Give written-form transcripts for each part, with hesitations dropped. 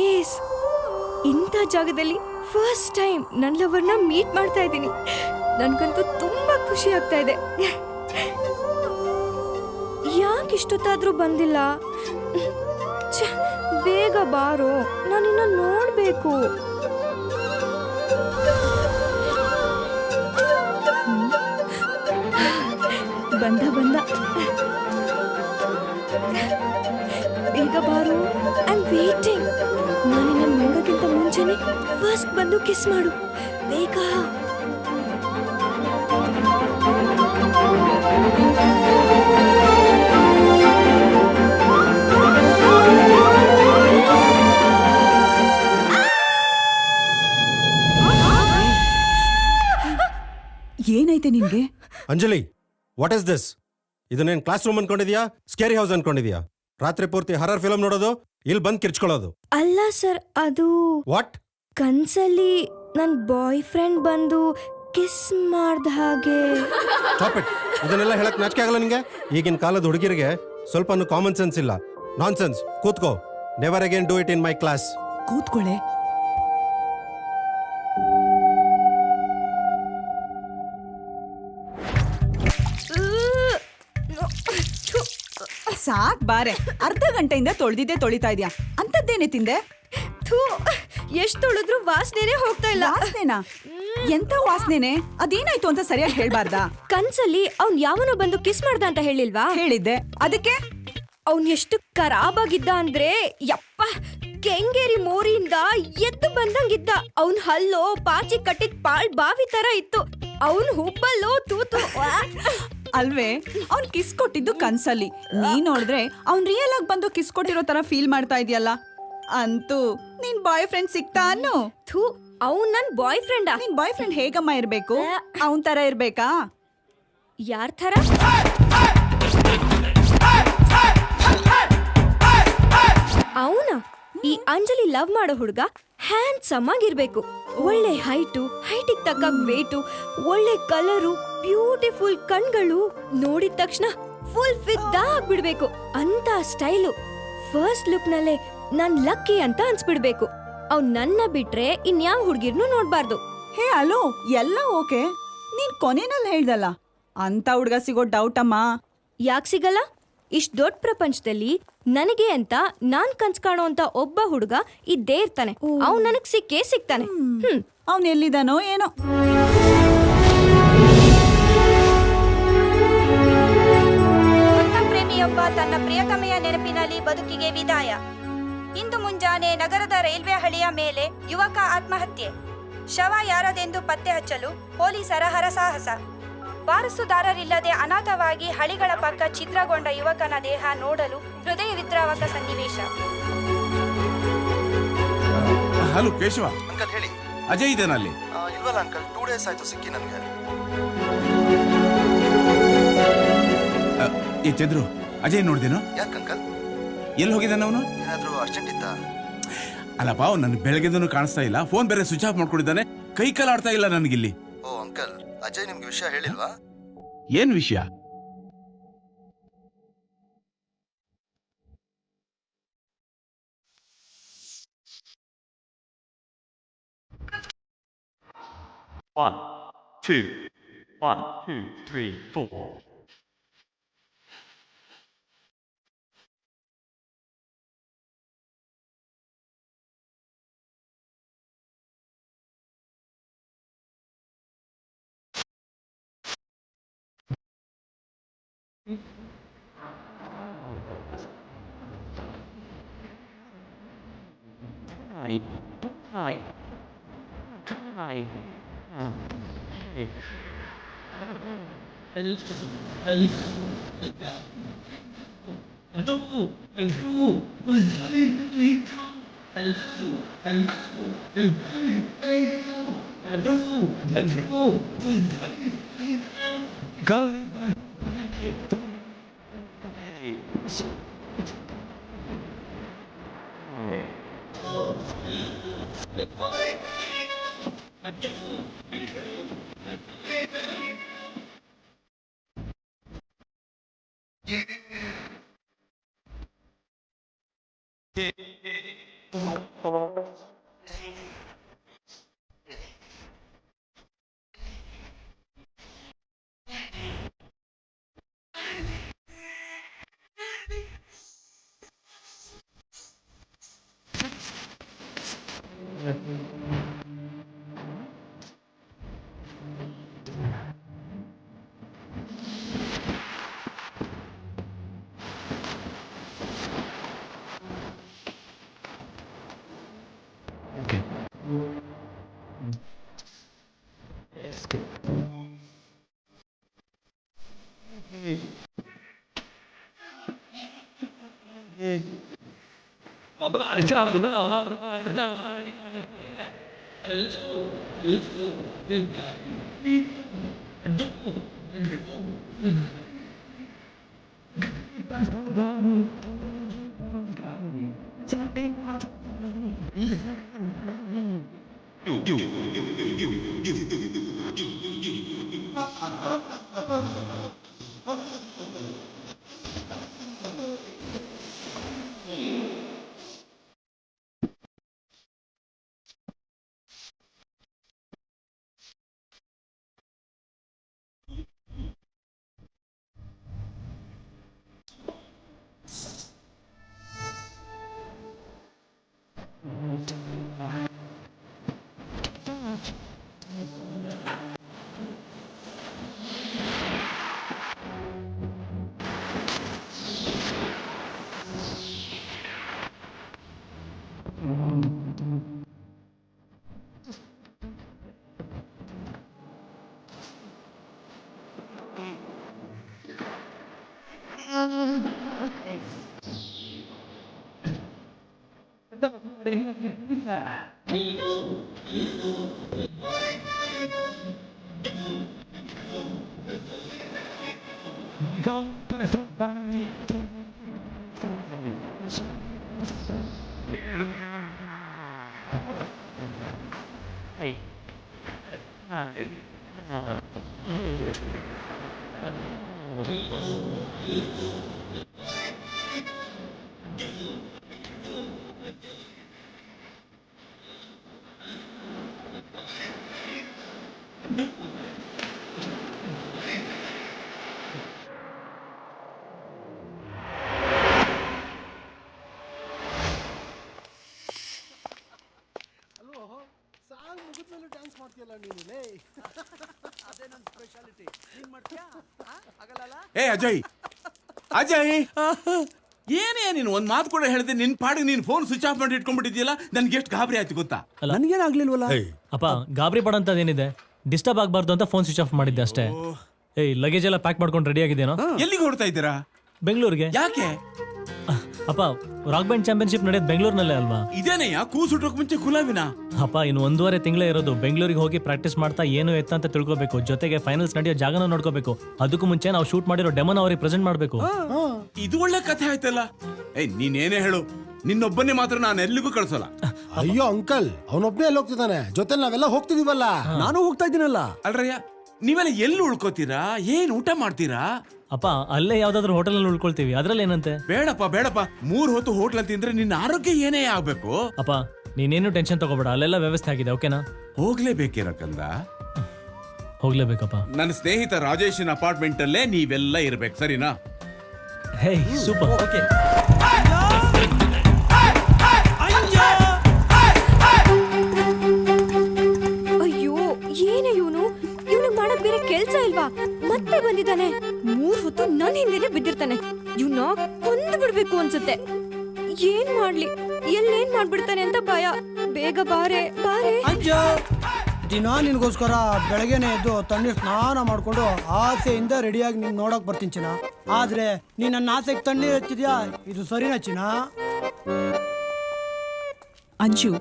Place. ಇಂಥ ಜಾಗದಲ್ಲಿ first time ನನ್ನ ಲವರ್ನ ಮೀಟ್ ಮಾಡ್ತಾ ಇದ್ದೀನಿ. ನನ್ಗಂತೂ ತುಂಬಾ ಖುಷಿ ಆಗ್ತಾ ಇದೆ. ಯಾಕೆ ಇಷ್ಟೊತ್ತಾದ್ರೂ ಬಂದಿಲ್ಲ? ಬೇಗ ಬಾರೋ, ನಾನಿನ್ನ ನೋಡ್ಬೇಕು. ಬಂದ ಬೇಗ ಬಾರು. I am waiting. ನಾನಿನ್ನ ನೋಡೋಕ್ಕಿಂತ ಮುಂಚೆನೆ ಫಸ್ಟ್ ಬಂದು ಕಿಸ್ ಮಾಡು ಬೇಗ. ಏನೈತೆ ನಿಮ್ಗೆ? Anjali, what is this? ಇದನ್ನೇನು ಕ್ಲಾಸ್ ರೂಮ್ ಅನ್ಕೊಂಡಿದ್ಯಾ, ಸ್ಕೇರಿ ಹೌಸ್ ಅನ್ಕೊಂಡಿದ್ಯಾ? ರಾತ್ರಿ ಪೂರ್ತಿ ಹರರ್ ಫಿಲಮ್ ನೋಡೋದು, ಇಲ್ಲಿ ಬಂದ್ ಕಿರ್ಚ್ಕೊಳ್ಳೋದು. ಅಲ್ಲ ಸರ್, ಅದು ವಾಟ್? ಕನ್ಸಲ್ಲಿ ನನ್ ಬಾಯ್ ಫ್ರೆಂಡ್ ಬಂದು ಕಿಸ್ ಮಾಡ್ದ ಹಾಗೆ. Stop it. ಇದನ್ನೆಲ್ಲ ಹೇಳಕ್ ನಾಚಿಕೆ ಆಗಲ್ಲ ನಿಂಗೆ? ಈಗಿನ ಕಾಲದ ಹುಡುಗಿರಿಗೆ ಸ್ವಲ್ಪನೂ ಕಾಮನ್ ಸೆನ್ಸ್ ಇಲ್ಲ. Nonsense. ಕೂತ್ಕೋ. Never again do it in my class. ಕೂತ್ಕೊಳ್ಳೆ. ಸಾಕ್ ಬಾರೆ, ಅರ್ಧ ಗಂಟೆಯಿಂದ ತೊಳಿತಾ ಇದ್ಯಾ. ಅಂತದ್ದೇನೆ ತಿಂದೆ? ಎಷ್ಟು ತೊಳೆದ್ರು ವಾಸನೆನೇ ಹೋಗ್ತಾ ಇಲ್ಲ. ವಾಸನೆನಾ? ಎಂತ ವಾಸನೆನೆ? ಅದೇನಾಯ್ತು ಅಂತ ಸರಿಯಾಗಿ ಹೇಳ್ಬಾರ್ದಾ? ಕನ್ಸಲ್ಲಿ ಅವ್ನ್ ಯಾವನೋ ಬಂದು ಕಿಸ್ ಮಾಡ್ದ ಅಂತ ಹೇಳಿಲ್ವಾ? ಹೇಳಿದ್ದೆ. ಅದಕ್ಕೆ ಅವ್ನ್ ಎಷ್ಟು ಖರಾಬಾಗಿದ್ದ ಅಂದ್ರೆ, ಯಪ್ಪ, ಕೆಂಗೇರಿ ಮೋರಿಯಿಂದ ಎದ್ದು ಬಂದಂಗಿದ್ದ. ಅವ್ನ್ ಹಲ್ಲೋ ಪಾಚಿ ಕಟ್ಟಿದ್ ಪಾಳ್ ಬಾವಿ ತರ ಇತ್ತು. ಅವ್ನ್ ಹುಬ್ಬಲ್ಲೋ ತೂತು. ಅಲ್ವೇ, ಅವ್ನ್ ಕಿಸ್ ಕೊಟ್ಟಿದ್ದು ಕನ್ಸಲ್ಲಿ. ನೀ ನೋಡಿದ್ರೆ ಅವ್ನ್ ರಿಯಲ್ ಆಗಿ ಬಂದು ಕಿಸ್ ಕೊಟ್ಟಿರೋ ತರ ಫೀಲ್ ಮಾಡ್ತಾ ಇದೆಯಲ್ಲ. ಅಂತೂ ನಿನ್ ಬಾಯ್ ಫ್ರೆಂಡ್ ಸಿಕ್ತಾ ಅನ್ನು? ಅವ್ನ್ ನನ್ ಬಾಯ್ ಫ್ರೆಂಡಾ? ನಿನ್ ಬಾಯ್ ಫ್ರೆಂಡ್ ಹೇಗಮ್ಮ ಇರ್ಬೇಕು? ಅವನ್ ತರ ಇರ್ಬೇಕಾ? ಯಾರ್ ತರ? ಅವನ ಈ ಅಂಜಲಿ ಲವ್ ಮಾಡೋ ಹುಡುಗ ಹ್ಯಾಂಡ್ಸಮ್ ಆಗಿರ್ಬೇಕು. ಒಳ್ಳೆ ಹೈಟಿಗೆ ತಕ್ಕ ವೇಟು, ಒಳ್ಳೆ ಕಲರು, ಬ್ಯೂಟಿಫುಲ್ ಕಣ್ಗಳು, ನೋಡಿದ ತಕ್ಷಣ ಫುಲ್ ಫಿದಾ ಆಗ್ಬಿಡ್ಬೇಕು ಅಂತ ಸ್ಟೈಲು. ಫಸ್ಟ್ ಲುಕ್ ನಲ್ಲೇ ನಾನ್ ಲಕ್ಕಿ ಅಂತ ಅನ್ಸ್ಬಿಡ್ಬೇಕು. ಅವ್ ನನ್ನ ಬಿಟ್ರೆ ಇನ್ಯಾವ ಹುಡ್ಗಿರ್ನು ನೋಡ್ಬಾರ್ದು. ಹೇ ಅಲೋ, ಎಲ್ಲ ಓಕೆ. ನೀನ್ ಕೊನೆನಲ್ಲಿ ಹೇಳ್ದಲ್ಲ, ಅಂತ ಹುಡ್ಗ ಸಿಗೋ ಡೌಟ್ ಅಮ್ಮ. ಯಾಕೆ ಸಿಗಲ್ಲ? ಇಷ್ಟ್ ದೊಡ್ಡ ಪ್ರಪಂಚದಲ್ಲಿ ನನಗೆ ಅಂತ ನಾನ್ ಕನ್ಸ್ ಕಾಣೋ ಅಂತ ಒಬ್ಬ ಹುಡುಗ ಇದ್ದೇ ಇರ್ತಾನೆ. ಅವ್ನ್ ನನಗ್ ಸಿಕ್ಕೇ ಸಿಗ್ತಾನೆ. ಅವ್ನ್ ಎಲ್ಲಿದಾನೋ ಏನೋ. ಪ್ರೇಮಿಯೊಬ್ಬ ತನ್ನ ಪ್ರಿಯತಮೆಯ ನೆನಪಿನಲ್ಲಿ ಬದುಕಿಗೆ ವಿದಾಯ. ಇಂದು ಮುಂಜಾನೆ ನಗರದ ರೈಲ್ವೆ ಹಳಿಯ ಮೇಲೆ ಯುವಕ ಆತ್ಮಹತ್ಯೆ. ಶವ ಯಾರದೆಂದು ಪತ್ತೆ ಹಚ್ಚಲು ಪೊಲೀಸರ ಹರಸಾಹಸ. ವಾರಸುದಾರರಿಲ್ಲದೆ ಅನಾಥವಾಗಿ ಹಳಿಗಳ ಪಕ್ಕ ಛಿದ್ರಗೊಂಡ ಯುವಕನ ದೇಹ ನೋಡಲು ಹೃದಯ ವಿದ್ರಾವಕ ಸನ್ನಿವೇಶ. ಹಲೋ ಕೇಶವ. ಅಂಕಲ್ ಹೇಳಿ. ಅಜಯ್ ಇದೇನಲ್ಲಿ? ಇಲ್ವಲ್ಲ ಅಂಕಲ್, 2 ಡೇಸ್ ಆಯ್ತು ಸಿಕ್ಕಿ ನನಗೆ. ಏ ಚಂದ್ರು, ಅಜಯ್ ನೋಡ್ದೇನು? ಯಾಕೆ ಅಂಕಲ್? ಎಲ್ಲಿ ಹೋಗಿದ್ದಾನ ಅವನು? ಏನಾದ್ರೂ ಅರ್ಜೆಂಟ್ ಇತ್ತಾ? ಅಲ್ಲಪ್ಪ, ಅವ್ನು ನನ್ ಬೆಳಗ್ಗೆದೂ ಕಾಣಿಸ್ತಾ ಇಲ್ಲ. ಫೋನ್ ಬೇರೆ ಸ್ವಿಚ್ ಆಫ್ ಮಾಡ್ಕೊಂಡಿದ್ದಾನೆ. ಕೈ ಕಾಲು ಆಡ್ತಾ ಇಲ್ಲ ನನಗಿಲ್ಲಿ. ಓ ಅಂಕಲ್, ಅಜಯ್ ನಿಮ್ಗೆ ವಿಷಯ ಹೇಳಿಲ್ವಾ? ಏನ್ ವಿಷಯ? One, two, 1, 2, 3, 4. Hi. Okay. Yes. Good. Hey. ಏ ಅಜಯ್ ಅಜಯ್ ಏನೇ ನೀನು ಒಂದ್ ಮಾತು ಕೂಡ ಹೇಳಿದೆ ನಿನ್ ಪಾಡಿಗೆ ನೀನ್ ಫೋನ್ ಸ್ವಿಚ್ ಆಫ್ ಮಾಡಿ ಇಟ್ಕೊಂಡ್ಬಿಟ್ಟಿದ್ಯಲ್ಲ ನನ್ಗೆ ಎಷ್ಟು ಗಾಬರಿ ಆಯ್ತು ಗೊತ್ತಾ? ನನ್ಗೇನಾಗ್ಲಿಲ್ವಲ್ಲ. ಅಪ್ಪ ಗಾಬರಿ ಪಡೋಂಥದ್ದೇನಿದೆ, ಡಿಸ್ಟರ್ಬ್ ಆಗಬಾರ್ದು ಅಂತ ಫೋನ್ ಸ್ವಿಚ್ ಆಫ್ ಮಾಡಿದ್ದೆ ಅಷ್ಟೇ. ಏಯ್ ಲಗೇಜ್ ಎಲ್ಲ ಪ್ಯಾಕ್ ಮಾಡ್ಕೊಂಡು ರೆಡಿ ಆಗಿದ್ದೇನೋ? ಎಲ್ಲಿಗೆ ಹೊರಡ್ತಾ ಇದ್ದೀರಾ? ಬೆಂಗಳೂರಿಗೆ. ಯಾಕೆ? ಅಪ್ಪ ರಾಕ್ ಬ್ಯಾಂಡ್ ಚಾಂಪಿಯನ್ಶಿಪ್ ನಡೆಯೋದು ಬೆಂಗಳೂರಿನಲ್ಲೇ ಅಲ್ವಾ? ಇದೇನೆಯಾ ಕೂಸುಟ್ಟೋಕ್ ಮುಂಚೆ ಕುಲಾವಿನ? ಅಪ್ಪ ಇನ್ನು 1.5 ತಿಂಗಳೇ ಇರೋದು. ಬೆಂಗಳೂರಿಗೆ ಹೋಗಿ ಪ್ರಾಕ್ಟೀಸ್ ಮಾಡ್ತಾ ಏನು ಎತ್ತ ಅಂತ ತಿಳ್ಕೊಬೇಕು, ಜೊತೆಗೆ ಫೈನಲ್ಸ್ ನಡೆಯೋ ಜಾಗನ ನೋಡ್ಕೋಬೇಕು. ಅದಕ್ಕೂ ಮುಂಚೆ ನಾವು ಶೂಟ್ ಮಾಡಿರೋ ಡೆಮೋನ ಅವ್ರಿಗೆ ಪ್ರೆಸೆಂಟ್ ಮಾಡಬೇಕು. ಇದು ಒಳ್ಳೆ ಕಥೆ ಆಯ್ತಲ್ಲ. ಏಯ್ ನೀನೇನೇ ಹೇಳು, ನಿನ್ನೊಬ್ಬನೇ ಮಾತ್ರ ನಾನು ಎಲ್ಲಿಗೂ ಕಳ್ಸೋಲ್ಲ. ಅಯ್ಯೋ ಅಂಕಲ್, ಅವನೊಬ್ಬನೇ ಎಲ್ಲಿ ಹೋಗ್ತಿದ್ದಾನೆ, ಜೊತೆ ನಾವೆಲ್ಲ ಹೋಗ್ತಿದೀವಲ್ಲ. ನಾನು ಹೋಗ್ತಾ ಇದ್ದೀನಲ್ಲ. ಅಲ್ರಯ್ಯ, ನೀವೆಲ್ಲ ಎಲ್ಲಿ ಉಳ್ಕೋತೀರಾ? ಏನ್ ಊಟ ಮಾಡ್ತೀರಾ? ಅಪ್ಪ ಅಲ್ಲೇ ಯಾವ್ದಾದ್ರು ಹೋಟೆಲ್ ಅಲ್ಲಿ ಉಳ್ಕೊಳ್ತೀವಿ, ಅದ್ರಲ್ಲಿ ಏನಂತೆ? ಬೇಡಪ್ಪ ಬೇಡಪ್ಪ, 3 ಹೊತ್ತು ಹೋಟ್ಲ್ ತಿಂದ್ರೆ ನಿನ್ನ ಆರೋಗ್ಯ ಏನೇ ಆಗ್ಬೇಕು. ಅಪ್ಪ ನೀನೇನು ಟೆನ್ಷನ್ ತಗೋಬೇಡ, ಅಲ್ಲೆಲ್ಲ ವ್ಯವಸ್ಥೆ ಆಗಿದೆ. ಓಕೆನಾ? ಹೋಗ್ಲೇಬೇಕಿರಕಂದ. ಹೋಗ್ಲೇಬೇಕಪ್ಪ. ನನ್ನ ಸ್ನೇಹಿತ ರಾಜೇಶನ್ ಅಪಾರ್ಟ್ಮೆಂಟ್ ಅಲ್ಲೇ ನೀವೆಲ್ಲ ಇರ್ಬೇಕು, ಸರಿನಾ? ಹೇ ಸೂಪರ್. ಓಕೆ. ಅಯ್ಯೋ ಏನೇ ಇವನು ಮಾಡಕ್ ಬೇರೆ ಕೆಲ್ಸ ಇಲ್ವಾ? ಮತ್ತೆ ಬಂದಿದ್ದಾನೆ. 3 ಹೊತ್ತು ನನ್ನ ಹಿಂದೆನೆ ಬಿದ್ದಿರ್ತಾನೆ. ಇವ್ನ ಕೊಂದು ಬಿಡ್ಬೇಕು ಅನ್ಸುತ್ತೆ. ಏನ್ ಮಾಡ್ಲಿ, ಎಲ್ಲೇನ್ ಮಾಡ್ಬಿಡ್ತಾನೆ ಅಂತ ಭಯ. ಬೇಗ ಬಾರೆ ಬಾರೆ. ದಿನ ನಿನ್ಗೋಸ್ಕರ ಬೆಳಗ್ಗೆನೆ ಎದ್ದು ತಣ್ಣೀರ್ ಸ್ನಾನ ಮಾಡ್ಕೊಂಡು ಆಸೆಯಿಂದ ರೆಡಿಯಾಗಿ ನಿನ್ ನೋಡಕ್ ಬರ್ತೀನಿ ಚಿನ್ನ. ಆದ್ರೆ ನೀನ್ ನನ್ನ ಆಸೆಗೆ ತಣ್ಣೀರ್ ಹಚ್ಚಿದ್ಯಾ, ಇದು ಸರಿನಾ ಚಿನ್ನ? ಅಂಜು,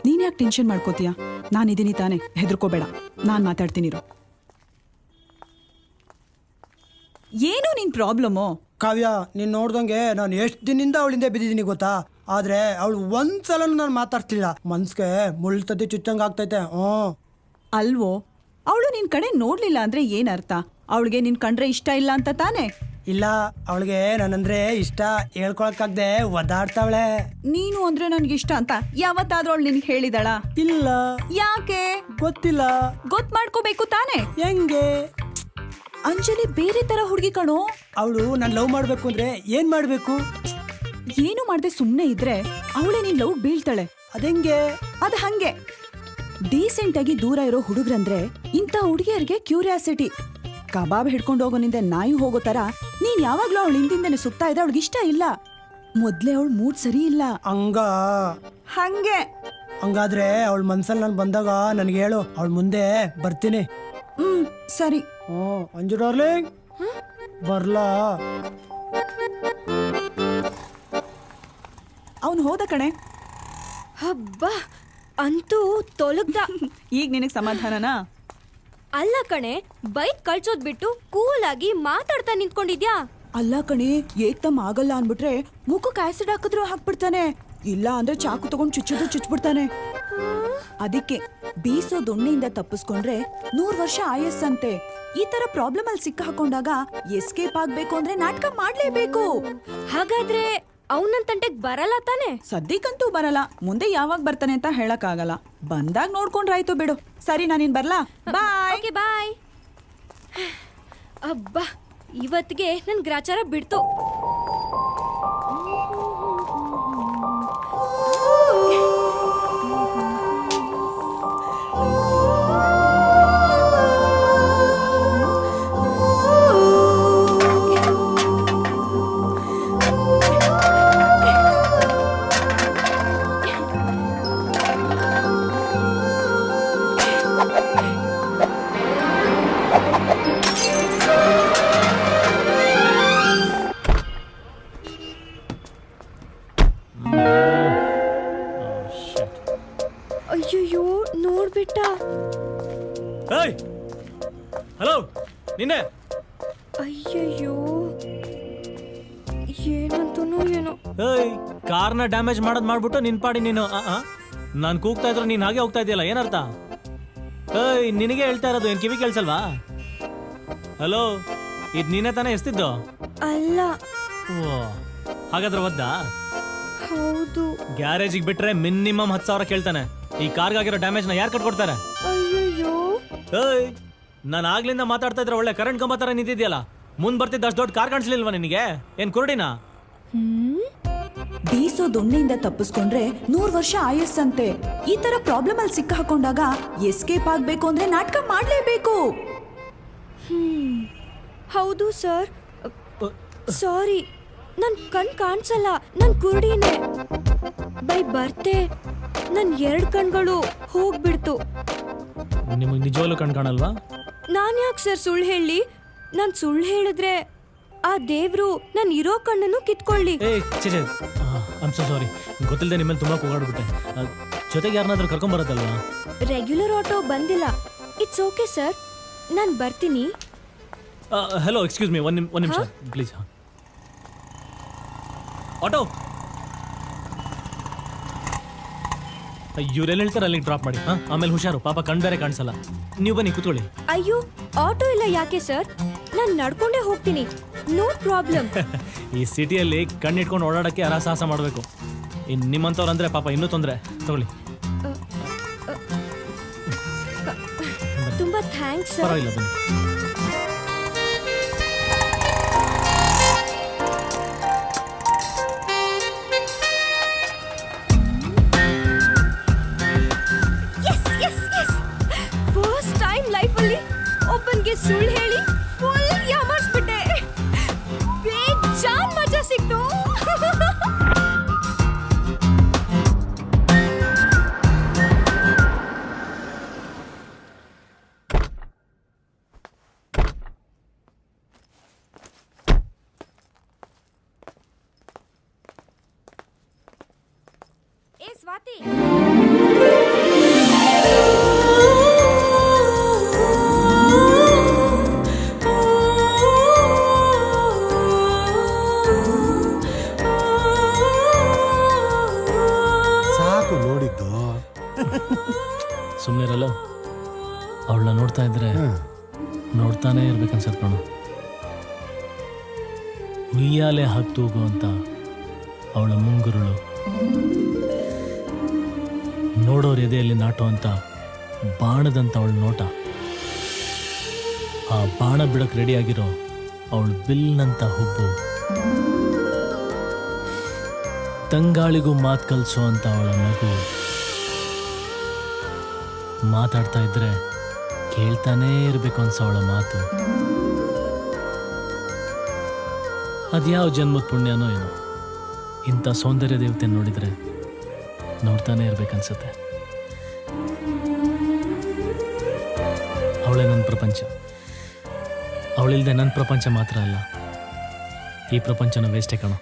ನೀನ್ ಯಾಕೆ ಟೆನ್ಷನ್ ಮಾಡ್ಕೋತೀಯ? ನಾನಿದ್ದೀನಿ ತಾನೆ, ಹೆದರ್ಕೋಬೇಡ. ನಾನ್ ಮಾತಾಡ್ತೀನಿರು. ಏನು ನಿನ್ ಪ್ರಾಬ್ಲಮ್ಮು? ಕಾವ್ಯ, ನೀನ್ ನೋಡ್ದಂಗೆ ನಾನು ಎಷ್ಟ್ ದಿನದಿಂದ ಅವಳಿಂದ ಬಿದ್ದಿದ್ದೀನಿ ಗೊತ್ತಾ? ಆದ್ರೆ ಅವಳು ಒಂದ್ಸಲ ನಾನು ಮಾತಾಡ್ತಿಲ್ಲ. ಮನ್ಸ್ಗೆ ಮುಳ್ತತಿ ಚುಚ್ಚಂಗ್ ಆಗ್ತೈತೆ. ಅಲ್ವೋ, ಅವಳು ನಿನ್ ಕಡೆ ನೋಡ್ಲಿಲ್ಲ ಅಂದ್ರೆ ಏನ್ ಅರ್ಥ? ಅವಳಿಗೆ ನಿನ್ ಕಂಡ್ರೆ ಇಷ್ಟ ಇಲ್ಲ ಅಂತ ತಾನೆ? ಇಲ್ಲ, ಅವಳಿಗೆ ನನ್ನಂದ್ರೆ ಇಷ್ಟ ಹೇಳ್ಕೊಳಕ್ಕಾಗ್ದೆ ಒದಾಡ್ತಾವಳೆ. ನೀನು ಅಂದ್ರೆ ನನ್ಗೆ ಇಷ್ಟ ಅಂತ ಯಾವತ್ತಾದ್ರೂ ಅವಳು ನಿನ್ಗೆ ಹೇಳಿದಳ? ಇಲ್ಲ. ಯಾಕೆ? ಗೊತ್ತಿಲ್ಲ. ಗೊತ್ ಮಾಡ್ಕೋಬೇಕು ತಾನೆ? ಹೆಂಗೆ? ಅಂಜಲಿ ಬೇರೆ ತರ ಹುಡುಗಿ ಕಣೋ. ಅವಳು ನಾನು ಲವ್ ಮಾಡ್ಬೇಕು ಅಂದ್ರೆ ಏನ್ ಮಾಡ್ಬೇಕು? ಏನು ಮಾಡದೆ ಸುಮ್ನೆ ಇದ್ರೆ ಅವಳೇ ನಿನ್ ಲವ್ ಬೀಳ್ತಾಳೆ. ಅದೆಂಗೆ? ಅದ್ ಹಂಗೆ ಡೀಸೆಂಟ್ ಆಗಿ ದೂರ ಇರೋ ಹುಡುಗ್ರಂದ್ರೆ ಇಂಥ ಹುಡುಗಿಯರಿಗೆ ಕ್ಯೂರಿಯಾಸಿಟಿ. ಕಬಾಬ್ ಹಿಡ್ಕೊಂಡು ಹೋಗೋನಿಂದ ನಾಯಿ ಹೋಗೋ ತರ ನೀನ್ ಯಾವಾಗ್ಲೂ ಅವಳ ಹಿಂದಿಂದನೆ ಸುತ್ತಾ ಇದ್ರೆ ಅವಳಿಗೆ ಇಷ್ಟ ಇಲ್ಲ. ಮೊದ್ಲೇ ಅವಳ ಮೂಡ್ ಸರಿ ಇಲ್ಲ. ಹಂಗೆ ಹಂಗಾದ್ರೆ ಅವಳ ಮನ್ಸಲ್ಲಿ ನಾನು ಬಂದಾಗ ನನಗೆ ಹೇಳು, ಅವಳ ಮುಂದೆ ಬರ್ತೀನಿ. ಸರಿ. ಅಂಜು ಡಾರ್ಲಿಂಗ್ ಬರ್ಲಾ? ಅವನು ಹೋದ ಕಣೆ. ಹಬ್ಬ ಅಂತೂ ತೊಲಗ್ದ. ಈಗ ನಿನಗ್ ಸಮಾಧಾನನಾ? ಅಲ್ಲ ಕಣೆ, ಬೈಕ್ ಕಳ್ಸೋದ್ ಬಿಟ್ಟು ಕೂಲ್ ಆಗಿ ಮಾತಾಡ್ತಾ ನಿಂತ್ಕೊಂಡಿದ್ಯಾ. ಅಲ್ಲ ಕಣೆ, ಏಕ್ದಮ್ ಆಗಲ್ಲ ಅನ್ಬಿಟ್ರೆ ಮುಖಕ್ಕೆ ಆಸಿಡ್ ಹಾಕಿದ್ರು ಹಾಕ್ಬಿಡ್ತಾನೆ, ಇಲ್ಲ ಅಂದ್ರೆ ಚಾಕು ತಗೊಂಡ್ ಚುಚ್ಚಿಬಿಡ್ತಾನೆ. ಅದಕ್ಕೆ ಬೀಸೋ ದೊಣ್ಣೆಯಿಂದ ತಪ್ಪಿಸ್ಕೊಂಡ್ರೆ 100 ವರ್ಷ ಆಯಸ್ಸಂತೆ. ಈ ತರ ಪ್ರಾಬ್ಲಮ್ ಅಲ್ಲಿ ಸಿಕ್ಕ ಹಾಕೊಂಡಾಗ ಎಸ್ಕೇಪ್ ಆಗ್ಬೇಕು ಅಂದ್ರೆ ನಾಟಕ ಮಾಡ್ಲೇಬೇಕು. ಹಾಗಾದ್ರೆ ಅವನನ್ ತಂಟೆಗ್ ಬರಲ್ಲ ತಾನೆ? ಸದ್ಯಕ್ಕಂತೂ ಬರಲ್ಲ, ಮುಂದೆ ಯಾವಾಗ ಬರ್ತಾನೆ ಅಂತ ಹೇಳಕ್ ಆಗಲ್ಲ. ಬಂದಾಗ ನೋಡ್ಕೊಂಡ್ರಾಯ್ತು ಬಿಡು. ಸರಿ, ನಾನಿನ್ ಬರ್ಲಾ? ಬಾಯ್. Okay bye. ಅಬ್ಬಾ, ಇವತ್ತಿಗೆ ನನ್ ಗ್ರಾಚಾರ ಬಿಡ್ತು. ಅಯ್ಯಯ್ಯೋ, ನೋಡ್ಬಿಟ್ಟ. ಹಲೋ, ನಿನ್ನೆ. ಅಯ್ಯಯ್ಯೋ, ಏನಂತನೋ ಏನೋ. ಕಾರ್ನ ಡ್ಯಾಮೇಜ್ ಮಾಡೋದ್ ಮಾಡ್ಬಿಟ್ಟು ನಿನ್ ಪಾಡಿ ನೀನು ನಾನ್ ಕೂಗ್ತಾ ಇದ್ರು ನೀನ್ ಹಾಗೆ ಹೋಗ್ತಾ ಇದೆಯಲ್ಲ, ಏನರ್ಥ? ನಿನಗೆ ಹೇಳ್ತಾ ಇರೋದು, ಏನ್ ಕಿವಿ ಕೇಳ್ಸಲ್ವಾ? ಹಲೋ, ಇದ್ ನೀನೇ ತಾನೇ ಎಸ್ತಿದ್ದು? ಅಲ್ಲ. ಓ, ಹಾಗಾದ್ರೆ ಒದ್ದಾ? ಹೌದು. ಗ್ಯಾರೇಜಿಗೆ ಬಿಟ್ರೆ ಮಿನಿಮಮ್ 10,000 ಕೇಳ್ತಾನೆ. ಈ ಕಾರ್ಗಾಗಿರೋ ಡ್ಯಾಮೇಜ್ ನ ಯಾರು ಕಟ್ಕೊಡ್ತಾರೆ? ಅಯ್ಯಯ್ಯೋ, ನಾನು ಆಗ್ಲಿಂದ ಮಾತಾಡ್ತಾ ಇದ್ರೆ ಒಳ್ಳೆ ಕರೆಂಟ್ ಕಂಬ ತರ ನಿಂತಿದ್ಯಲ್ಲ, ಮುಂದ್ ಬರ್ತಿದ್ದ ಅಷ್ಟು ದೊಡ್ಡ ಕಾರ್ ಕಾಣಿಸ್ಲಿಲ್ವಾ ನಿನಗೆ? ಏನ್ ಕುರುಡಿನಾ? ಬೀಸೋ ದೊಣ್ಣೆಯಿಂದ ತಪ್ಪಿಸ್ಕೊಂಡ್ರೆ 100 ವರ್ಷ ಆಯಸ್ಸಂತೆ. ಈ ತರ ಪ್ರಾಬ್ಲಮ್ ಅಲ್ಲಿ ಸಿಕ್ಕ ಹಾಕೊಂಡಾಗ ಎಸ್ಕೇಪ್ ಆಗ್ಬೇಕು ಅಂದ್ರೆ ನಾಟಕ ಮಾಡ್ಲೇಬೇಕು. ಹೌದು ಸರ್, ಸಾರಿ, ನನ್ ಕಣ್ ಕಾಣಿಸಲ್ಲ, ನನ್ ಕುರುಡಿನೇ. ಬೈ ಬರ್ತೆ ನನ್ 2 ಕಣ್ಗಳು ಹೋಗ್ಬಿಡ್ತು. ನಿಮಗೆ ನಿಜವಾಗ್ಲೂ ಕಣ್ ಕಾಣಲ್ವಾ? ನಾನ್ ಯಾಕೆ ಸರ್ ಸುಳ್ಳು ಹೇಳಿ? ನಾನ್ ಸುಳ್ಳು ಹೇಳಿದ್ರೆ ಆ ದೇವ್ರು ನನ್ ಇರೋ ಕಣ್ಣನ್ನು ಕಿತ್ಕೊಳ್ಳಿ. ಐಮ್ ಸೋ ಸಾರಿ, ಗೊತ್ತಿಲ್ಲದೆ ನಿಮ್ಮಲ್ಲಿ ತುಂಬಾ ಕೂಗಾಡ್ಬಿಟ್ಟೆ. ಜೊತೆಗೆ ಯಾರನ್ನಾದ್ರೂ ಕರ್ಕೊಂಡ್ ಬರೋದಲ್ವಾ? ರೆಗ್ಯುಲರ್ ಆಟೋ ಬಂದಿಲ್ಲ. ಇಟ್ಸ್ ಓಕೆ ಸರ್, ನಾನ್ ಬರ್ತೀನಿ. ಹಲೋ, ಎಕ್ಸ್ಕ್ಯೂಸ್ ಮೀ, ಒಂದ್ ನಿಮಿಷ ಪ್ಲೀಸ್. ಆಟೋ ಇವ್ರೆಲ್ಲ ಹೇಳ್ತಾರೆ ಅಲ್ಲಿಗೆ ಡ್ರಾಪ್ ಮಾಡಿ. ಆಮೇಲೆ ಹುಷಾರು, ಪಾಪ ಕಣ್ ಬೇರೆ ಕಾಣಿಸಲ್ಲ. ನೀವು ಬನ್ನಿ, ಕೂತ್ಕೊಳ್ಳಿ. ಅಯ್ಯೋ, ಆಟೋ ಇಲ್ಲ ಯಾಕೆ ಸರ್? ನಾನ್ ನಡ್ಕೊಂಡೇ ಹೋಗ್ತೀನಿ, ನೋ ಪ್ರಾಬ್ಲಮ್. ಈ ಸಿಟಿಯಲ್ಲಿ ಕಣ್ಣಿಟ್ಕೊಂಡು ಓಡಾಡಕ್ಕೆ ಹರಸಾಹಸ ಮಾಡಬೇಕು. ಇನ್ನು ನಿಮ್ಮಂಥವ್ರು ಅಂದ್ರೆ ಪಾಪ ಇನ್ನೂ ತೊಂದರೆ. ತಗೊಳ್ಳಿ. ತುಂಬಾ ಥ್ಯಾಂಕ್ಸ್ ಸರ್. ಪರವಾಗಿಲ್ಲ, ಬನ್ನಿ. ಫಸ್ಟ್ ಟೈಮ್ ಲೈಫಲ್ಲಿ ಒಬ್ಬನಿಗೆ ಸುಳ್ಳು ಹೇಳಿ ಫುಲ್ ಯಾಮಾರಿಸ್ಬಿಟ್ಟೆ. ಬೇಜಾನ್ ಮಜಾ ಸಿಕ್ತು. ಏ ಸ್ವಾತಿ, ಸಾಕು ನೋಡಿದ್ದು. ಸುಮ್ಮನಿರಲ್ಲ, ಅವಳನ್ನ ನೋಡ್ತಾ ಇದ್ರೆ ನೋಡ್ತಾನೆ ಇರ್ಬೇಕನ್ಸತ್ ಕಣು. ಉಯ್ಯಾಲೆ ಹಾಕ್ತೂಗು ಅಂತ ಅವಳ ಮುಂಗುರುಳು, ನೋಡೋರ್ ಎದೆಯಲ್ಲಿ ನಾಟೋ ಅಂತ ಬಾಣದಂತ ಅವಳ ನೋಟ, ಆ ಬಾಣ ಬಿಡಕ್ ರೆಡಿ ಆಗಿರೋ ಅವಳು ಬಿಲ್ನಂತ ಹುಬ್ಬು, ತಂಗಾಳಿಗೂ ಮಾತು ಕಲ್ಸೋ ಅಂತ ಅವಳ ನಗು, ಮಾತಾಡ್ತಾ ಇದ್ರೆ ಕೇಳ್ತಾನೇ ಇರಬೇಕು ಅನ್ಸವಳ ಮಾತು. ಅದ್ಯಾವ ಜನ್ಮದ ಪುಣ್ಯನೋ ಏನೋ, ಇಂಥ ಸೌಂದರ್ಯ ದೇವತೆ ನೋಡಿದ್ರೆ ನೋಡ್ತಾನೆ ಇರ್ಬೇಕನ್ಸುತ್ತೆ. ಅವಳೇ ನನ್ನ ಪ್ರಪಂಚ. ಅವಳಿಲ್ದೆ ನನ್ನ ಪ್ರಪಂಚ ಮಾತ್ರ ಅಲ್ಲ, ಈ ಪ್ರಪಂಚನ ವೇಸ್ಟೇ ಕಣೋ.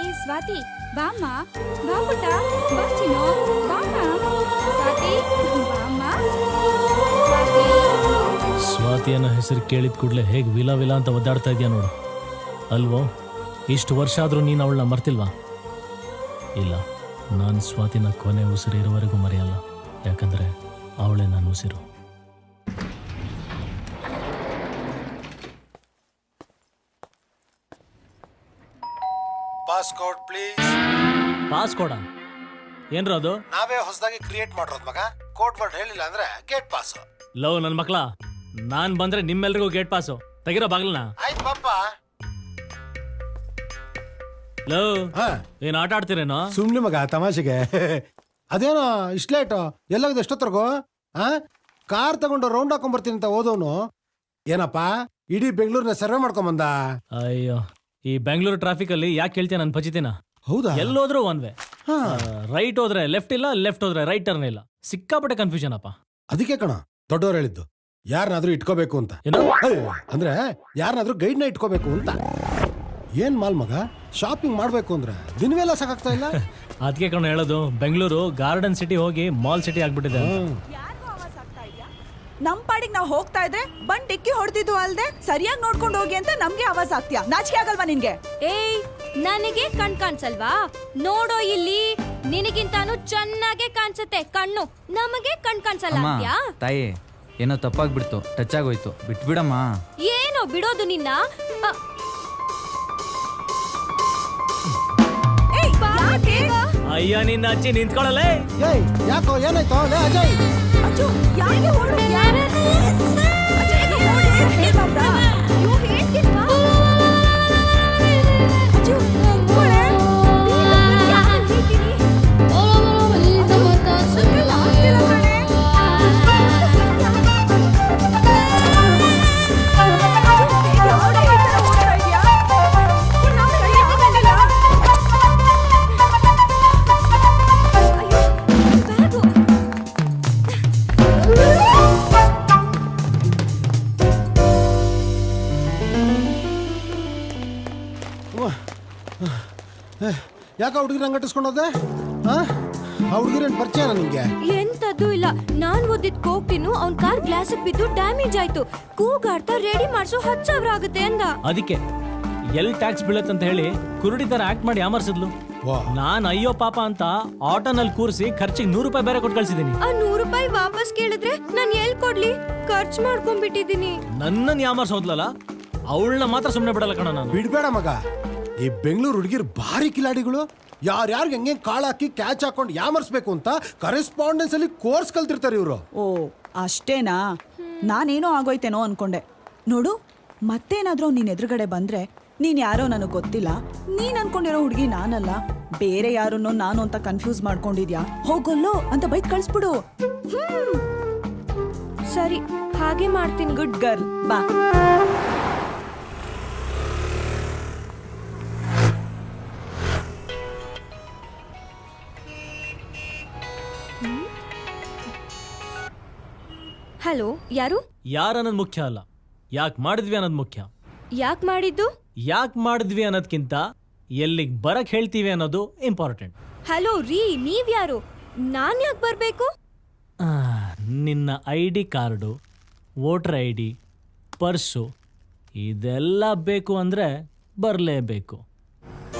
ಏ ಸ್ವಾತಿ, ಬಾಮ್ಮ, ಬಾ ಪುಟ್ಟ, ಬಾ ಚಿನ್ನು, ಬಾಮ್ಮ. ಸ್ವಾತಿ, ಬಾಮ್ಮ. ಸ್ವಾತಿ. ಸ್ವಾತಿ ಅನ್ನೋ ಹೆಸರು ಕೇಳಿದ ಕೂಡಲೇ ಹೇಗೆ ವಿಲ ವಿಲ ಅಂತ ಒದ್ದಾಡ್ತಾ ಇದೆಯಾ ನೋಡು. ಅಲ್ವೋ, ಇಷ್ಟು ವರ್ಷ ಆದರೂ ನೀನು ಅವಳನ್ನ ಮರ್ತಿಲ್ವಾ? ಇಲ್ಲ, ನಾನು ಸ್ವಾತಿನ ಕೊನೆ ಉಸಿರು ಇರುವವರೆಗೂ ಮರೆಯಲ್ಲ. ಯಾಕಂದರೆ ಅವಳೇ ನನ್ನ ಉಸಿರು. Passcode please. ಪಾಸ್ ಕೊಡ ಏನ್ರ ಅದು? ನಾವೇ ಹೊಸದಾಗಿ ಕ್ರಿಯೇಟ್ ಮಾಡಿರೋದು ಮಗ. ಕೋಡ್ ವರ್ಡ್ ಹೇಳಿಲ್ಲ ಅಂದ್ರೆ ಗೇಟ್ ಪಾಸ್. ಲವ್ ನನ್ನ ಮಕ್ಳ, ನಾನು ಬಂದ್ರೆ ನಿಮ್ಮೆಲ್ರಿಗೂ ಗೇಟ್ ಪಾಸು. ತೆಗಿರೋ ಬಾಗ್ಲನ್ನ. ಆಯ್ತು ಪಾಪ. ಲವ್, ಏನ್ ಆಟ ಆಡ್ತೀರೇನೋ? ಸುಮ್ನೆ ಮಗ, ತಮಾಷೆಗೆ. ಅದೇನೋ ಇಷ್ಟ ಲೇಟು, ಎಲ್ಲೋಗಿದೆ ಎಷ್ಟೊತ್ತರ್ಗು? ಕಾರ್ ತಗೊಂಡು ರೌಂಡ್ ಹಾಕೊಂಡ್ ಬರ್ತೀನಿ ಅಂತ ಓದೋನು ಏನಪ್ಪ ಇಡೀ ಬೆಂಗಳೂರಿನ ಸರ್ವೆ ಮಾಡ್ಕೊಂಬಂದ. ಅಯ್ಯೋ, ಈ ಬೆಂಗಳೂರು ಟ್ರಾಫಿಕ್ ಅಲ್ಲಿ ಯಾಕೆ ಕೇಳ್ತೀಯ ನನ್ನ ಪಚಿತಿನ? ಹೌದಾ? ಎಲ್ಲೋದ್ರೂ ಒನ್ ವೇ. ರೈಟ್ ಹೋದ್ರೆ ಲೆಫ್ಟ್ ಇಲ್ಲ, ಲೆಫ್ಟ್ ಹೋದ್ರೆ ರೈಟ್ ಟರ್ನ್ ಇಲ್ಲ. ಸಿಕ್ಕಾಪಟ್ಟೆ ಕನ್ಫ್ಯೂಷನ್ ಅಪ್ಪ. ಅದಕ್ಕೆ ಕಣ ದೊಡ್ಡವ್ರು ಹೇಳಿದ್ದು, ಯಾರನ್ನಾದ್ರೂ ಇಟ್ಕೋಬೇಕು ಅಂತ. ಏನು? ಅಂದ್ರೆ ಯಾರನ್ನಾದ್ರೂ ಗೈಡ್ನ ಇಟ್ಕೋಬೇಕು ಅಂತ. ಏನ್ ಮಾಲ್ ಮಗ, ಶಾಪಿಂಗ್ ಮಾಡ್ಬೇಕು ಅಂದ್ರೆ ದಿನವೆಲ್ಲ ಸಾಕಾಗ್ತಾ ಇಲ್ಲ. ಅದಕ್ಕೆ ಕಣ ಹೇಳೋದು, ಬೆಂಗಳೂರು ಗಾರ್ಡನ್ ಸಿಟಿ ಹೋಗಿ ಮಾಲ್ ಸಿಟಿ ಆಗ್ಬಿಟ್ಟಿದೆ. ನಮ್ ಪಾಡಿಗೆ ನಾವು ಹೋಗ್ತಾ ಇದ್ರೆ ಬಂದ್ ಡಿಕ್ಕಿ ಹೊಡೆದಿದ್ದು ಅಲ್ದೆ ಸರಿಯಾಗಿ ನೋಡ್ಕೊಂಡು ಹೋಗಿ ಅಂತ ನಮ್ಗೆ ಆವಾಜ್ ಆಗ್ತೀಯಾ? ನಾಚಿಕೆ ಆಗಲ್ವಾ ನಿನ್ಗೆ? ಏಯ್, ನನಗೆ ಕಣ್ ಕಾಣ್ಸಲ್ವಾ? ನೋಡೋ ಇಲ್ಲಿ, ನಿನಗಿಂತಾನು ಚೆನ್ನಾಗೆ ಕಾಣಿಸುತ್ತೆ ಕಣ್ಣು, ನಮಗೆ ಕಣ್ ಕಾಣಿಸಲ್ಲ ಅಂತ್ಯಾ? ತಾಯಿ ಏನೋ ತಪ್ಪಾಗ್ಬಿಡ್ತು, ಟಚ್ ಆಗೋಯ್ತು, ಬಿಟ್ಬಿಡಮ್ಮ. ಏನೋ ಬಿಡೋದು ನಿನ್ನ? ಏಯ್, ಯಾಕೆ? ಅಯ್ಯ, ನಿನ್ನ ಅಜ್ಜಿ ನಿಂತ್ಕೊಳ್ಳಲೇ. ಏಯ್ ಯಾಕೋ, ಏನಾಯ್ತು? ಲೇ ಅಜಯ್, ಅಜ್ಜು, ಯಾಕೆ ಹೊರಡ್ತೀಯಾ? ಅಜ್ಜು, ನೋಡಿ, ಹೇಳ್ಬಾರ್ದಾ? ಅಯ್ಯೋ, ಹೇಳ್ತಿಲ್ವಾ? ಅಜ್ಜು, ಹೋಳೆ. ಯಾಕೆ ಹೇಳ್ತೀನಿ? ಸುಮ್ನೆ ಆಗ್ತಿಲ್ಲ ಕಣೆ. ಅಜ್ಜು, ಯಾವ್ದೇ ಈ ಥರ ಓಡ್ತಾ ಇದ್ಯಾ? ನಮ್ಮ ಕೈ ಆಗಂಗಿಲ್ಲ. ಅಯ್ಯೋ, ಬ್ಯಾಗು. ಯಾಕ ಹುಡುಗಿರ ಅಂಗಟಿಸ್ಕೊಂಡೋದೆ? ಆ ಹುಡುಗಿರೇನ್ ಪರಿಚಯ ನಿಮ್ಗೆ? ಎಂತದ್ದು ಇಲ್ಲ, ನಾನ್ ಓದಿದ್ ಕೋಕ್ಟಿನು ಅವ್ನ್ ಕಾರ್ ಗ್ಲಾಸ್ ಬಿದ್ದು ಡ್ಯಾಮೇಜ್ ಆಯ್ತು. ಕೂಗಾಡ್ತಾ ರೆಡಿ ಮಾಡ್ಸೋ 10,000 ಆಗುತ್ತೆ ಅಂದ. ಅದಕ್ಕೆ ಎಲ್ ಟ್ಯಾಕ್ಸ್ ಬೀಳತ್ತಂತ ಹೇಳಿ ಕುರುಡಿ ತರ ಆಕ್ಟ್ ಮಾಡಿ ಯಾಮರ್ಸಿದ್ಲು. ನಾನ್ ಅಯ್ಯೋ ಪಾಪ ಅಂತ ಆಟೋನಲ್ಲಿ ಕೂರಿಸಿ ಖರ್ಚಿಗೆ 100 ರೂಪಾಯಿ ಬೇರೆ ಕೊಟ್ಟು ಕಳ್ಸಿದೀನಿ. ಆ 100 ರೂಪಾಯಿ ವಾಪಸ್ ಕೇಳಿದ್ರೆ ನಾನ್ ಎಲ್ ಕೊಡ್ಲಿ? ಖರ್ಚು ಮಾಡ್ಕೊಂಡ್ಬಿಟ್ಟಿದೀನಿ. ನನ್ನನ್ ಯಾಮರ್ಸೋದ್ಲಲ್ಲ, ಅವಳನ್ನ ಮಾತ್ರ ಸುಮ್ನೆ ಬಿಡಲ್ಲ ಕಣ ನಾನು. ಬಿಡ್ಬೇಡ ಮಗ, ಈ ಬೆಂಗಳೂರು ಹುಡುಗಿರ್ ಭಾರಿ ಕಿಲಾಡಿಗಳು. ಯಾರ್ಯಾರಿಗೆ ಹೆಂಗೆ ಕಾಳಾಕಿ ಕ್ಯಾಚ್ ಹಾಕೊಂಡು ಯಾಮರ್ಸ್ಬೇಕು ಅಂತ ಕರೆಸ್ಪಾಂಡೆನ್ಸ್ ಅಲ್ಲಿ ಕೋರ್ಸ್ ಕಲ್ತಿರ್ತಾರೆ ಇವರು. ಓ, ಅಷ್ಟೇನಾ? ನಾನೇನೋ ಆಗೋಯ್ತೇನೋ ಅನ್ಕೊಂಡೆ. ನೋಡು, ಮತ್ತೇನಾದ್ರೂ ನೀನ್ ಎದುರುಗಡೆ ಬಂದ್ರೆ ನೀನ್ ಯಾರೋ ನನಗ್ ಗೊತ್ತಿಲ್ಲ, ನೀನ್ ಅನ್ಕೊಂಡಿರೋ ಹುಡುಗಿ ನಾನಲ್ಲ, ಬೇರೆ ಯಾರನ್ನೋ ನಾನು ಅಂತ ಕನ್ಫ್ಯೂಸ್ ಮಾಡ್ಕೊಂಡಿದ್ಯಾ, ಹೋಗೊಲ್ಲೋ ಅಂತ ಬೈಕ್ ಕಳ್ಸ್ಬಿಡು. ಸರಿ, ಹಾಗೆ ಮಾಡ್ತೀನಿ. ಗುಡ್ ಗರ್ಲ್, ಬಾ. ಹಲೋ, ಯಾರು? ಯಾರನ್ನೋದು ಮುಖ್ಯ ಅಲ್ಲ, ಯಾಕೆ ಮಾಡಿದ್ವಿ ಅನ್ನೋದು ಮುಖ್ಯ. ಯಾಕೆ ಮಾಡಿದ್ದು? ಯಾಕೆ ಮಾಡಿದ್ವಿ ಅನ್ನೋದ್ಕಿಂತ ಎಲ್ಲಿಗೆ ಬರಕ್ ಹೇಳ್ತೀವಿ ಅನ್ನೋದು ಇಂಪಾರ್ಟೆಂಟ್. ಹಲೋ ರೀ, ನೀವ್ಯಾರು? ನಾನ್ ಯಾಕೆ ಬರ್ಬೇಕು? ನಿನ್ನ ID card, voter ID, purse ಇದೆಲ್ಲ ಬೇಕು ಅಂದ್ರೆ ಬರಲೇಬೇಕು.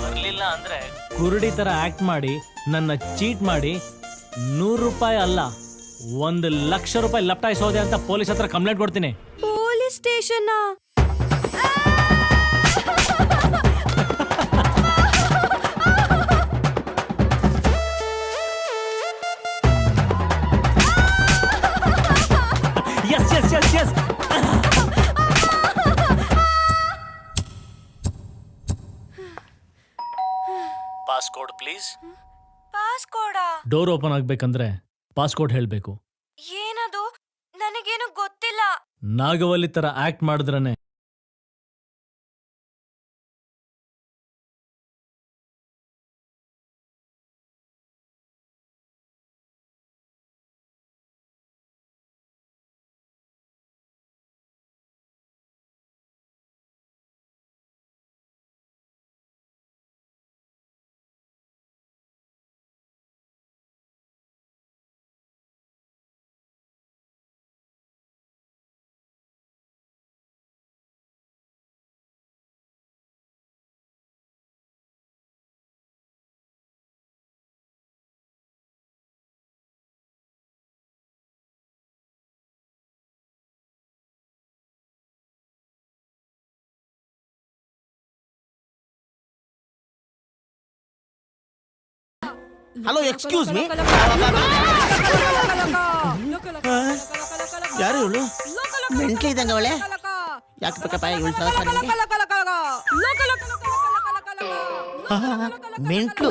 ಬರಲಿಲ್ಲ ಅಂದ್ರೆ ಕುರುಡಿ ಥರ ಆ್ಯಕ್ಟ್ ಮಾಡಿ ನನ್ನ ಚೀಟ್ ಮಾಡಿ 100 ರೂಪಾಯಿ ಅಲ್ಲ 1,00,000 ರೂಪಾಯಿ ಲಪ್ಟಾಯಿಸೋದೆ ಅಂತ ಪೊಲೀಸ್ ಹತ್ರ ಕಂಪ್ಲೇಂಟ್ ಕೊಡ್ತೀನಿ. Police station? Yes yes yes yes. Passcode please. ಪಾಸ್ಕೋಡಾ? ಡೋರ್ ಓಪನ್ ಆಗ್ಬೇಕಂದ್ರೆ ಪಾಸ್ಕೋಡ್ ಹೇಳ್ಬೇಕು. ಏನದು? ನನಗೇನು ಗೊತ್ತಿಲ್ಲ. ನಾಗವಲ್ಲಿ ತರ ಆಕ್ಟ್ ಮಾಡಿದ್ರನೆ ಹಲೋ, ಎಕ್ಸ್ಕ್ಯೂಸ್ ಮೀ. ಯಾರು ಇವಳು? ಮೆಂಟ್ಲಿ ಇದ್ದಂಗೆ ಅವಳೆ. ಯಾಕೆ ಬೇಕಪ್ಪ ಇವಳು ಸಹಸ ನಿಮಗೆ? ಮೆಂಟ್ಲು.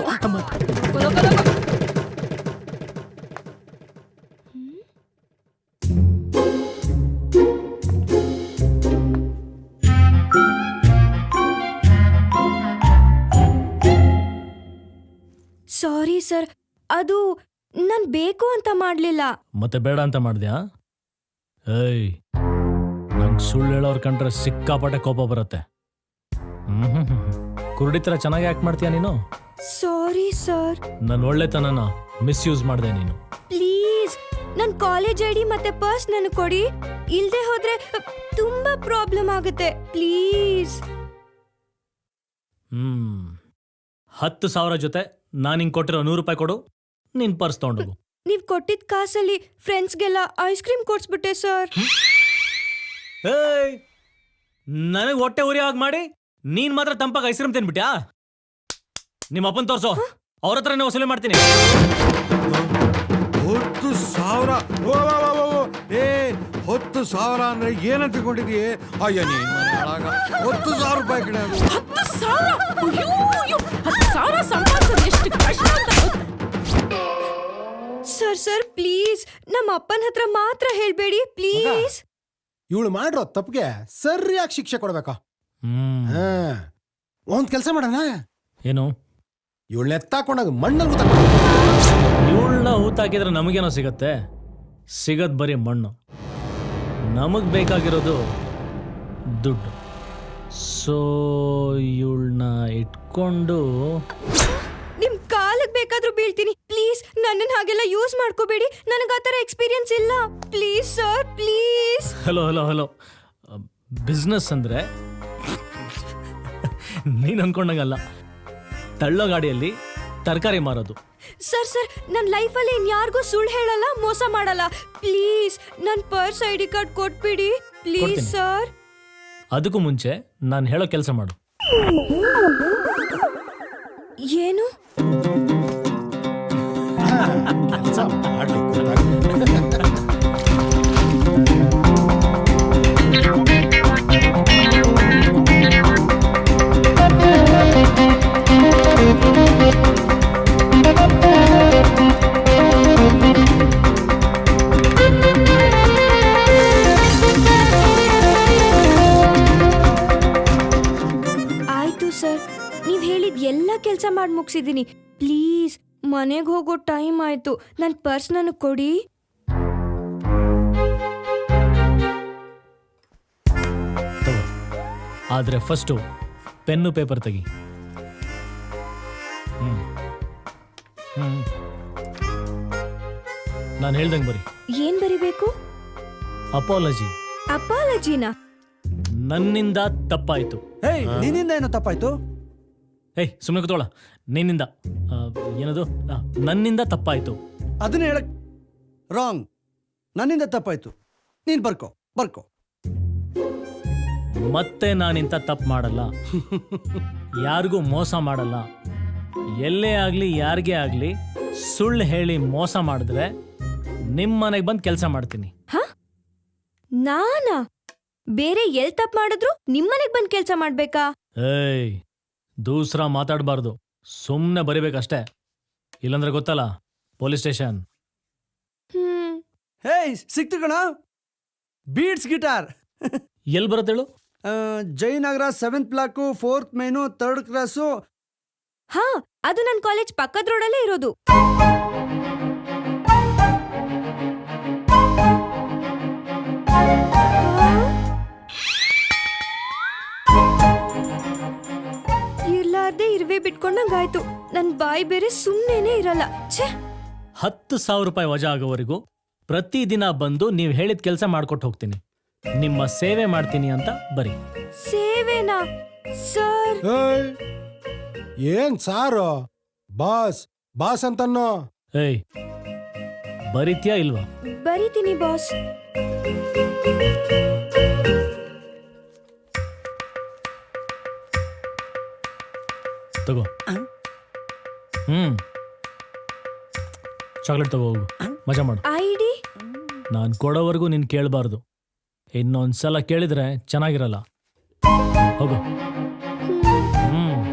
ಸಾರಿ ಸರ್, ಅದು ನಾನ್ ಬೇಕು ಅಂತ ಮಾಡ್ಲಿಲ್ಲ. ಮತ್ತೆ ಬೇಡ ಅಂತ ಮಾಡಿದ್ಯಾ? ಏಯ್, ನಂಗೆ ಸುಳ್ಳು ಹೇಳೋರ್ ಕಂಡ್ರೆ ಸಿಕ್ಕಾಪಟ್ಟೆ ಕೋಪ ಬರುತ್ತೆ. ಕುರುಡಿ ತರ ಚೆನ್ನಾಗಿ ಆಕ್ಟ್ ಮಾಡ್ತೀಯ ನೀನು. Sorry sir. ನನ್ನ ಒಳ್ಳೆತನನ ಮಿಸ್ಯೂಸ್ ಮಾಡಿದೆ ನೀನು. ಪ್ಲೀಸ್ ನನ್ ಕಾಲೇಜ್ ಐಡಿ ಮತ್ತೆ ಪರ್ಸ್ ನನಗೆ ಕೊಡಿ. ಇಲ್ದೆ ಹೋದ್ರೆ ತುಂಬಾ ಪ್ರಾಬ್ಲಮ್ ಆಗುತ್ತೆ. ಪ್ಲೀಸ್. 10,000 ಜೊತೆ ನಾನು ಹಿಂಗೆ ಕೊಟ್ಟಿರೋ 100 ರೂಪಾಯಿ ಕೊಡು, ನಿನ್ ಪರ್ಸ್ ತಗೊಂಡೋಗು. ನೀವ್ ಕೊಟ್ಟಿದ್ ಕಾಸಲ್ಲಿ ಫ್ರೆಂಡ್ಸ್ಗೆಲ್ಲ ಐಸ್ ಕ್ರೀಮ್ ಕೊಡ್ಸ್ಬಿಟ್ಟೆ ಸರ್. ಏಯ್, ನನಗೆ ಹೊಟ್ಟೆ ಉರಿ ಆಗಿ ಮಾಡಿ ನೀನ್ ಮಾತ್ರ ತಂಪಾಗಿ ಐಸ್ ಕ್ರೀಮ್ ತಿನ್ಬಿಟ್ಯಾ? ನಿಮ್ಮ ಅಪ್ಪನ್ ತೋರ್ಸೋ, ಅವ್ರ ಹತ್ರನೇ ವಸೂಲಿ ಮಾಡ್ತೀನಿ. 10,000? 10,000 ಅಂದ್ರೆ ಏನಂತ ತಿಳ್ಕೊಂಡಿದೀಯ? ಅಯ್ಯ ನೀನ್ 10,000 ರೂಪಾಯಿ ಕಡೆ. 10,000 ಸಂಪಾದಿಸೋದು ಎಷ್ಟು ಕಷ್ಟ ಅಂತ. ಸರ್ ಪ್ಲೀಸ್ ನಮ್ಮ ಅಪ್ಪನ ಹತ್ರ ಮಾತ್ರ ಹೇಳ್ಬೇಡಿ ಪ್ಲೀಸ್. ಇವಳು ಮಾಡಿರೋ ತಪ್ಪಿಗೆ ಸರಿಯಾಗಿ ಶಿಕ್ಷೆ ಕೊಡ್ಬೇಕಾ? ಒಂದ್ ಕೆಲಸ ಮಾಡೋಣ. ಏನು? ಇವಳನ್ನ ಎತ್ತಾಕೊಂಡಾಗ ಮಣ್ಣಲ್ಲಿ ಇವಳನ್ನ ಹೂತಾಕಿದ್ರೆ ನಮಗೇನೋ ಸಿಗತ್ತೆ? ಸಿಗದ್ ಬರೀ ಮಣ್ಣು. ನಮಗ್ ಬೇಕಾಗಿರೋದು ದುಡ್ಡು. ಸೊ ಇವಳನ್ನ ಇಟ್ಕೊಂಡು ನಿಮ್ ಕಾಲಕ್ಕೆ ಬೇಕಾದ್ರೂ ಬೀಳ್ತೀನಿ. ಪ್ಲೀಸ್ ನನ್ನನ್ನು ಹಾಗೆಲ್ಲ ಯೂಸ್ ಮಾಡ್ಕೋಬೇಡಿ. ನನಗೆ ಆ ಥರ ಎಕ್ಸ್ಪೀರಿಯನ್ಸ್ ಇಲ್ಲ. Please sir please. Hello business ಅಂದ್ರೆ ನೀನ್ ಅನ್ಕೊಂಡಂಗಲ್ಲ. ತಳ್ಳೋ ಗಾಡಿಯಲ್ಲಿ ತರಕಾರಿ ಮಾರೋದು. ಸರ್ ನನ್ನ ಲೈಫಲ್ಲಿ ಇನ್ಯಾರಿಗೂ ಸುಳ್ಳು ಹೇಳಲ್ಲ, ಮೋಸ ಮಾಡಲ್ಲ. ಪ್ಲೀಸ್ ನನ್ನ ಪರ್ಸ್ ಐಡಿ ಕಾರ್ಡ್ ಕೊಟ್ಬಿಡಿ ಪ್ಲೀಸ್ ಕೊಡ್ತೀನಿ. ಸರ್. ಅದಕ್ಕೂ ಮುಂಚೆ ನಾನು ಹೇಳೋ ಕೆಲಸ ಮಾಡು. ಏನು? ಕೆಲಸ ಮಾಡ್ಲಿಕ್ಕೆ ಆಯ್ತು ಸರ್, ನೀವ್ ಹೇಳಿದ ಎಲ್ಲ ಕೆಲಸ ಮಾಡಿ ಮುಗಿಸಿದೀನಿ. ಪ್ಲೀಸ್ ಮನೆಗೆ ಹೋಗೋ ಟೈಮ್ ಆಯ್ತು. ನನ್ನ ಪರ್ಸ್ ನನಗೆ ಕೊಡಿ. ತಗೋ. ಆದ್ರೆ ಫಸ್ಟು ಪೆನ್ನು ಪೇಪರ್ ತೆಗಿ. ನಾನು ಹೇಳ್ದಂಗೆ ಬರಿ. ಏನ್ ಬರಿಬೇಕು? ಅಪಾಲಜಿ. ಅಪಾಲಜಿನಾ? ನನ್ನಿಂದ ತಪ್ಪಾಯ್ತು. ನಿನ್ನಿಂದ ಏನೋ ತಪ್ಪಾಯ್ತು? ಏಯ್ ಸುಮ್ಮನೆ ಕೂತ್ಕೊಳ್ಳ. ನಿನ್ನಿಂದ ಏನದು? ನನ್ನಿಂದ ತಪ್ಪಾಯ್ತು. ಅದನ್ನ ಹೇಳಕ್ ರಾಂಗ್. ನನ್ನಿಂದ ತಪ್ಪಾಯ್ತು. ನೀನ್ ಬರ್ಕೋ. ಮತ್ತೆ ನಾನಿಂತ ತಪ್ಪು ಮಾಡಲ್ಲ. ಯಾರಿಗೂ ಮೋಸ ಮಾಡಲ್ಲ. ಎಲ್ಲೇ ಆಗ್ಲಿ ಯಾರಿಗೇ ಆಗ್ಲಿ ಸುಳ್ಳು ಹೇಳಿ ಮೋಸ ಮಾಡಿದ್ರೆ ನಿಮ್ಮ ಮನೆಗೆ ಬಂದು ಕೆಲಸ ಮಾಡ್ತೀನಿ. ನಾನಾ? ಬೇರೆ ಎಲ್ ತಪ್ಪು ಮಾಡಿದ್ರು ನಿಮ್ಮನೆಗೆ ಬಂದು ಕೆಲಸ ಮಾಡ್ಬೇಕಾ? ಏಯ್ ದೂಸ್ರಾ ಮಾತಾಡಬಾರ್ದು, ಸುಮ್ಮನೆ ಬರಿಬೇಕಷ್ಟೇ. ಇಲ್ಲಾಂದ್ರೆ ಗೊತ್ತಲ್ಲ ಪೊಲೀಸ್ ಸ್ಟೇಷನ್. ಹೇಯ್ ಸಿಕ್ತು ಕಣ, ಬೀಟ್ಸ್ ಗಿಟಾರ್. ಎಲ್ಲಿ ಬರುತ್ತೆ ಹೇಳು? ಜಯನಗರ 7th ಬ್ಲಾಕು 4th ಮೈನು 3rd ಕ್ರಾಸು. ಹಾ, ಅದು ನನ್ನ ಕಾಲೇಜ್ ಪಕ್ಕದ ರೋಡಲ್ಲೇ ಇರೋದು. ಇರ್ಲಾರ್ದೆ ಇರುವೆ ಬಿಟ್ಕೊಂಡಂಗಾಯ್ತು. ನನ್ ಬಾಯಿ ಬೇರೆ ಸುಮ್ಮನೆ ಇರಲ್ಲ. ಛೇ, 10,000 ರೂಪಾಯಿ ವಜಾ ಆಗೋವರೆಗೂ ಪ್ರತಿದಿನ ಬಂದು ನೀವು ಹೇಳಿದ ಕೆಲಸ ಮಾಡ್ಕೊಟ್ಟು ಹೋಗ್ತೀನಿ. ನಿಮ್ಮ ಸೇವೆ ಮಾಡ್ತೀನಿ ಅಂತ ಬರೀ. ಸೇವೆನಾ ಸರ್? ಏಯ್, ಏನ್ ಸಾರು ಬಾಸ್ ಬಾಸ್ ಅಂತನ್ನೋ. ಏಯ್, ಬರೀತ್ಯಾ ಇಲ್ವಾ? ಬರೀತೀನಿ ಬಾಸ್. ತಗೋ. ಚಾಕ್ಲೇಟ್ ತಗೋ, ಹೋಗು, ಮಜಾ ಮಾಡು. ಐಡಿ ನಾನು ಕೊಡೋವರೆಗೂ ನೀನು ಕೇಳಬಾರ್ದು. ಇನ್ನೊಂದ್ಸಲ ಕೇಳಿದ್ರೆ ಚೆನ್ನಾಗಿರಲ್ಲ. ಹೋಗು.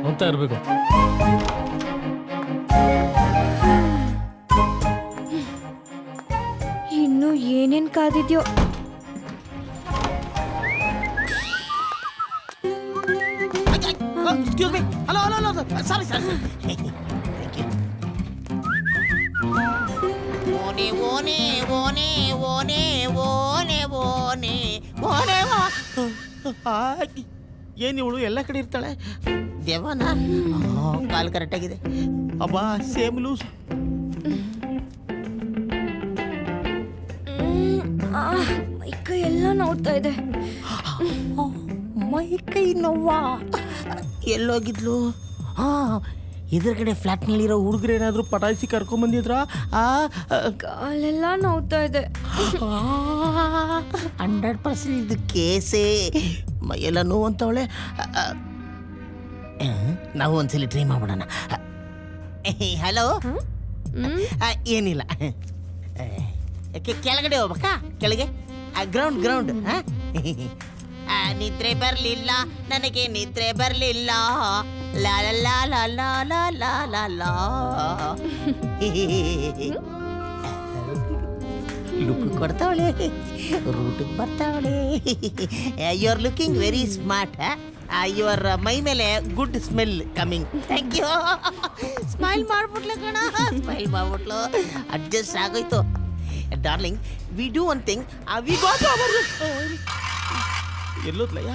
ಹೋಗ್ತಾ ಇರ್ಬೇಕು. ಇನ್ನು ಏನೇನ್ ಕಾದಿದ್ಯೋ. Excuse me. Hello hello hello, sorry sorry. Thank you. ಓನೆ ಓನೆ ಓನೆ ಓನೆ ಓನೆ ಓನೆ ಓನೆ. ಏನು ಇವಳು ಎಲ್ಲ ಕಡೆ ಇರ್ತಾಳೆ? ದೇವನ ಕಾಲು ಕರೆಕ್ಟಾಗಿದೆ. ಅಬ್ಬಾ ಸೇಮ್ ಲೂಸ್. ಮೈ ಕೈ ಎಲ್ಲ ನೋಡ್ತಾ ಇದೆ. ಮೈ ಕೈ ನೋವಾ? ಎಲ್ಲೋಗಿದ್ಲು? ಹಾ, ಎದುರುಗಡೆ ಫ್ಲಾಟ್ನಲ್ಲಿರೋ ಹುಡುಗರು ಏನಾದರೂ ಪಟಾಯಿಸಿ ಕರ್ಕೊಂಬಂದಿದ್ರ? ಕಾಲೆಲ್ಲ ನೋಡ್ತಾ ಇದೆ. 100% ಇದು ಕೇಸೇ. ಮೈಯೆಲ್ಲ ನೋವು ಅಂತವಳೆ. ನಾವು ಒಂದ್ಸಲಿ ಟ್ರೈ ಮಾಡೋಣ. ಹಲೋ. ಏನಿಲ್ಲ, ಕೆಳಗಡೆ ಹೋಗ್ಬೇಕಾ? ಕೆಳಗೆ ಗ್ರೌಂಡ್ ಗ್ರೌಂಡ್. ನಿದ್ರೆ ಬರಲಿಲ್ಲ ನನಗೆ, ನಿದ್ರೆ ಬರಲಿಲ್ಲ. ಲಾ ಲಾ ಲಾ ಲಾ ಲಾ ಲಾ ಲಾ ಲಾ. ಲುಕ್ ಕೊಡ್ತಾವಳೆ, ರೂಟಿಗೆ ಬರ್ತಾವಳೆ. You are looking very smart. Your ಮೈ ಮೇಲೆ good smell coming. Thank you. Smile ಮಾಡ್ಬಿಟ್ಲು ಕಣ, ಸ್ಮೈಲ್ ಮಾಡ್ಬಿಟ್ಲು. ಅಡ್ಜಸ್ಟ್ ಆಗೋಯ್ತು. Darling, we do one thing. We got our. ಎಲ್ಲೋದ್ಲಯ್ಯ?